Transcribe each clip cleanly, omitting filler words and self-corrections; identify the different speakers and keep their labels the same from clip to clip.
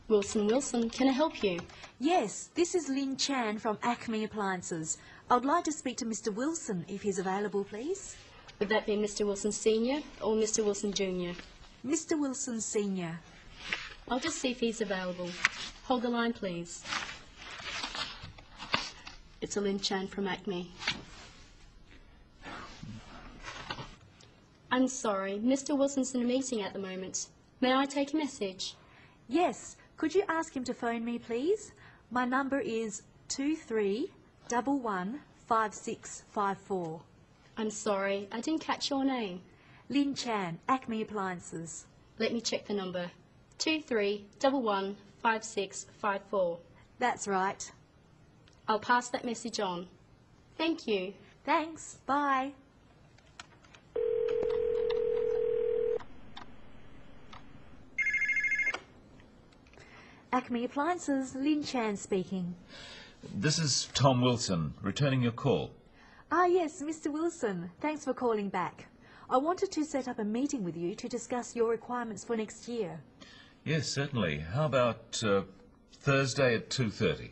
Speaker 1: Wilson, can I help you?
Speaker 2: Yes, this is Lynn Chan from Acme Appliances. I would like to speak to Mr. Wilson if he's available, please.
Speaker 1: Would that be Mr. Wilson Sr. or Mr. Wilson Jr.?
Speaker 2: Mr. Wilson Sr.
Speaker 1: I'll just see if he's available. Hold the line, please. It's Lynn Chan from Acme. I'm sorry, Mr. Wilson's in a meeting at the moment. May I take a message?
Speaker 2: Yes, could you ask him to phone me, please? My number is 23115654.
Speaker 1: I'm sorry, I didn't catch your name.
Speaker 2: Lynn Chan, Acme Appliances.
Speaker 1: Let me check the number. 23115654.
Speaker 2: That's right.
Speaker 1: I'll pass that message on. Thank you.
Speaker 2: Thanks. Bye. Acme Appliances, Lynn Chan speaking.
Speaker 3: This is Tom Wilson, returning your call.
Speaker 2: Ah, yes, Mr. Wilson. Thanks for calling back. I wanted to set up a meeting with you to discuss your requirements for next year.
Speaker 3: Yes, certainly. How about Thursday at 2:30?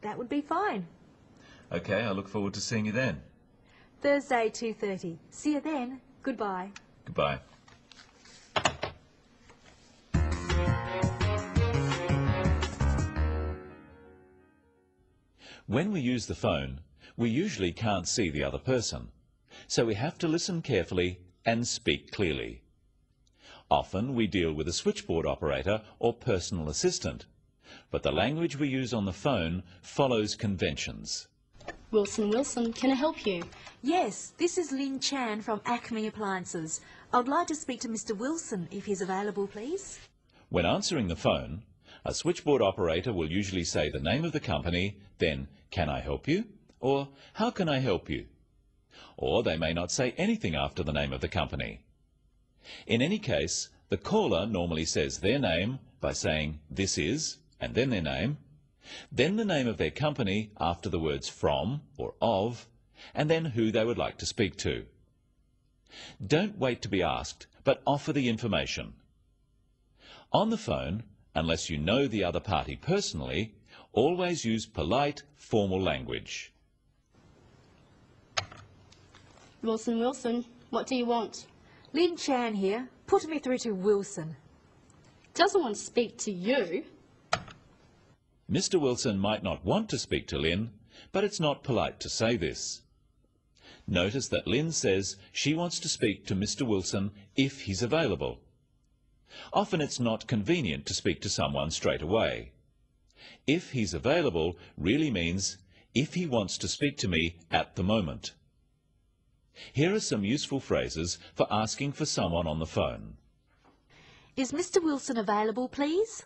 Speaker 2: That would be fine.
Speaker 3: Okay, I look forward to seeing you then.
Speaker 2: Thursday, 2:30. See you then. Goodbye.
Speaker 3: Goodbye.
Speaker 4: When we use the phone, we usually can't see the other person, so we have to listen carefully and speak clearly. Often we deal with a switchboard operator or personal assistant, but the language we use on the phone follows conventions.
Speaker 1: Wilson, can I help you?
Speaker 2: Yes, this is Lynn Chan from Acme Appliances. I would like to speak to Mr. Wilson if he's available, please.
Speaker 4: When answering the phone, a switchboard operator will usually say the name of the company, then, "Can I help you?" or "How can I help you?" Or they may not say anything after the name of the company. In any case, the caller normally says their name by saying "This is," and then their name, then the name of their company after the words "from" or "of," and then who they would like to speak to. Don't wait to be asked, but offer the information. On the phone, unless you know the other party personally, always use polite, formal language.
Speaker 1: Wilson, what do you want?
Speaker 2: Lynn Chan here. Put me through to Wilson.
Speaker 1: Doesn't want to speak to you.
Speaker 4: Mr. Wilson might not want to speak to Lynn, but it's not polite to say this. Notice that Lynn says she wants to speak to Mr. Wilson if he's available. Often it's not convenient to speak to someone straight away. If he's available really means if he wants to speak to me at the moment. Here are some useful phrases for asking for someone on the phone.
Speaker 2: Is Mr. Wilson available, please?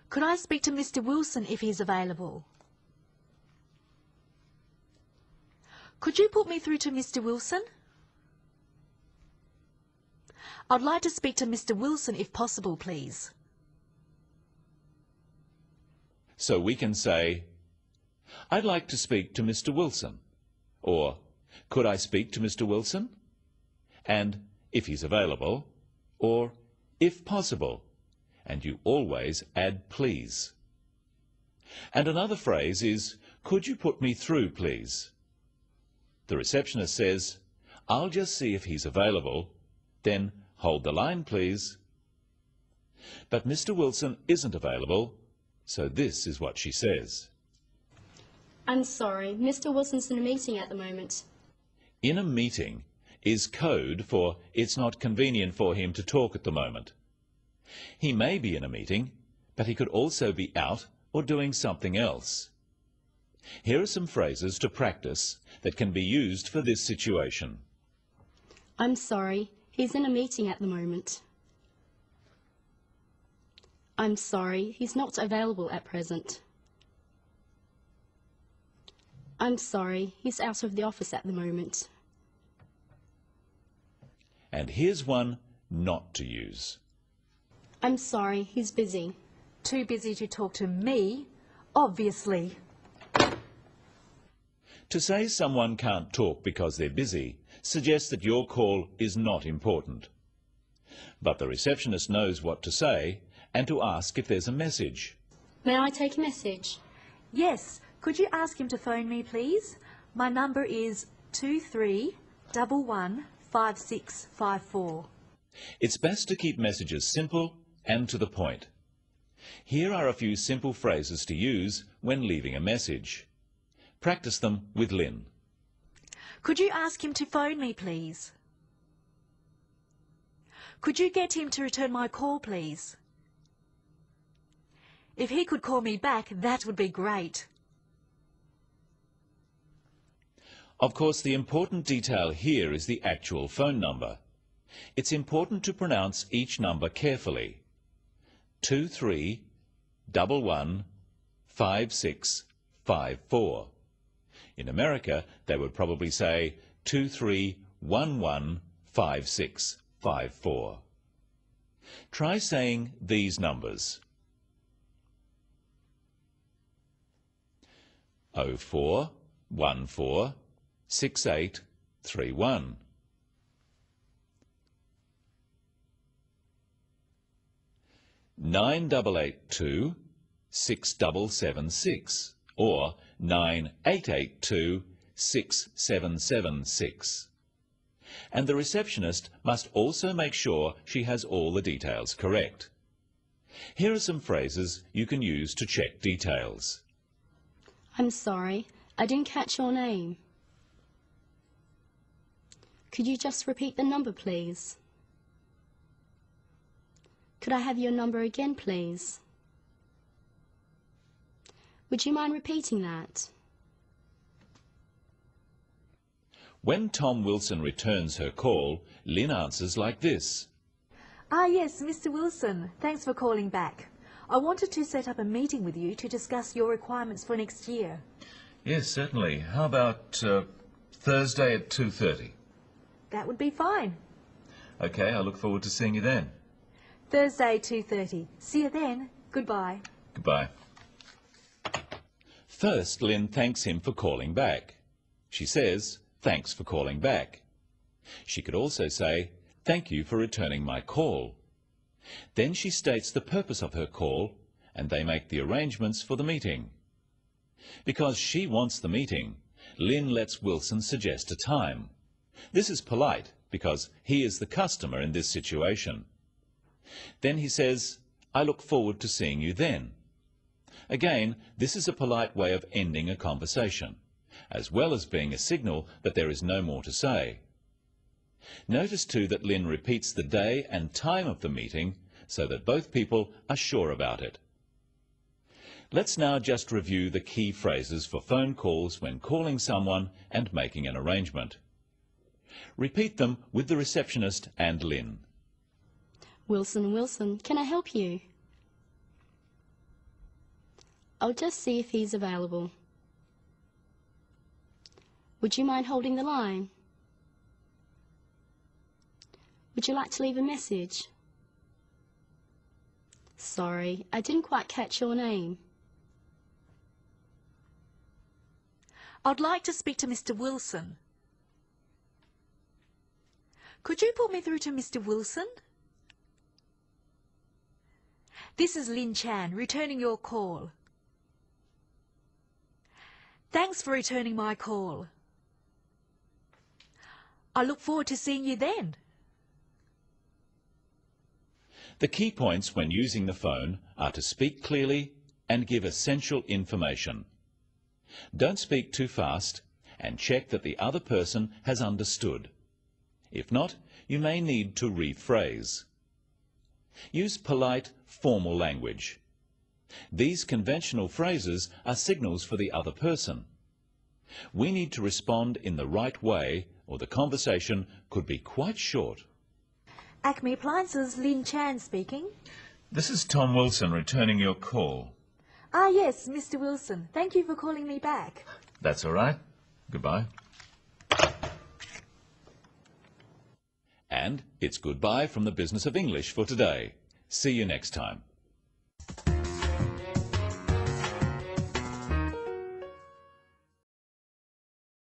Speaker 2: Could I speak to Mr. Wilson if he's available? Could you put me through to Mr. Wilson? I'd like to speak to Mr. Wilson if possible, please.
Speaker 4: So we can say, "I'd like to speak to Mr. Wilson," or "Could I speak to Mr. Wilson?" and "if he's available," or "if possible," and you always add "please." And another phrase is, "Could you put me through, please?" The receptionist says, "I'll just see if he's available," then "Hold the line, please." But Mr. Wilson isn't available, so this is what she says.
Speaker 1: I'm sorry, Mr. Wilson's in a meeting at the moment.
Speaker 4: "In a meeting" is code for it's not convenient for him to talk at the moment. He may be in a meeting, but he could also be out or doing something else. Here are some phrases to practice that can be used for this situation.
Speaker 1: I'm sorry, he's in a meeting at the moment. I'm sorry, he's not available at present. I'm sorry, he's out of the office at the moment.
Speaker 4: And here's one not to use.
Speaker 1: I'm sorry, he's busy.
Speaker 2: Too busy to talk to me? Obviously.
Speaker 4: To say someone can't talk because they're busy suggests that your call is not important. But the receptionist knows what to say and to ask if there's a message.
Speaker 1: May I take a message?
Speaker 2: Yes, could you ask him to phone me, please? My number is 23115654.
Speaker 4: It's best to keep messages simple and to the point. Here are a few simple phrases to use when leaving a message. Practice them with Lynn.
Speaker 2: Could you ask him to phone me, please? Could you get him to return my call, please? If he could call me back, that would be great.
Speaker 4: Of course, the important detail here is the actual phone number. It's important to pronounce each number carefully. 23115654. In America, they would probably say 23115654. Try saying these numbers. 04146831. 98826776 or 98826776. And the receptionist must also make sure she has all the details correct. Here are some phrases you can use to check details.
Speaker 1: I'm sorry, I didn't catch your name. Could you just repeat the number, please? Could I have your number again, please? Would you mind repeating that?
Speaker 4: When Tom Wilson returns her call, Lynn answers like this.
Speaker 2: Ah, yes, Mr. Wilson. Thanks for calling back. I wanted to set up a meeting with you to discuss your requirements for next year.
Speaker 3: Yes, certainly. How about Thursday at 2:30?
Speaker 2: That would be fine.
Speaker 3: Okay, I look forward to seeing you then.
Speaker 2: Thursday, 2:30. See you then. Goodbye.
Speaker 3: Goodbye.
Speaker 4: First, Lynn thanks him for calling back. She says, "Thanks for calling back." She could also say, "Thank you for returning my call." Then she states the purpose of her call, and they make the arrangements for the meeting. Because she wants the meeting, Lynn lets Wilson suggest a time. This is polite, because he is the customer in this situation. Then he says, "I look forward to seeing you then." Again, this is a polite way of ending a conversation, as well as being a signal that there is no more to say. Notice too that Lynn repeats the day and time of the meeting so that both people are sure about it. Let's now just review the key phrases for phone calls when calling someone and making an arrangement. Repeat them with the receptionist and Lynn.
Speaker 1: Wilson, Wilson, can I help you? I'll just see if he's available. Would you mind holding the line? Would you like to leave a message? Sorry, I didn't quite catch your name.
Speaker 2: I'd like to speak to Mr. Wilson. Could you put me through to Mr. Wilson? This is Lynn Chan, returning your call. Thanks for returning my call. I look forward to seeing you then.
Speaker 4: The key points when using the phone are to speak clearly and give essential information. Don't speak too fast and check that the other person has understood. If not, you may need to rephrase. Use polite, formal language. These conventional phrases are signals for the other person. We need to respond in the right way or the conversation could be quite short.
Speaker 2: Acme Appliances, Lynn Chan speaking.
Speaker 3: This is Tom Wilson returning your call.
Speaker 2: Ah, yes, Mr. Wilson. Thank you for calling me back.
Speaker 3: That's all right. Goodbye.
Speaker 4: And it's goodbye from the Business of English for today. See you next time.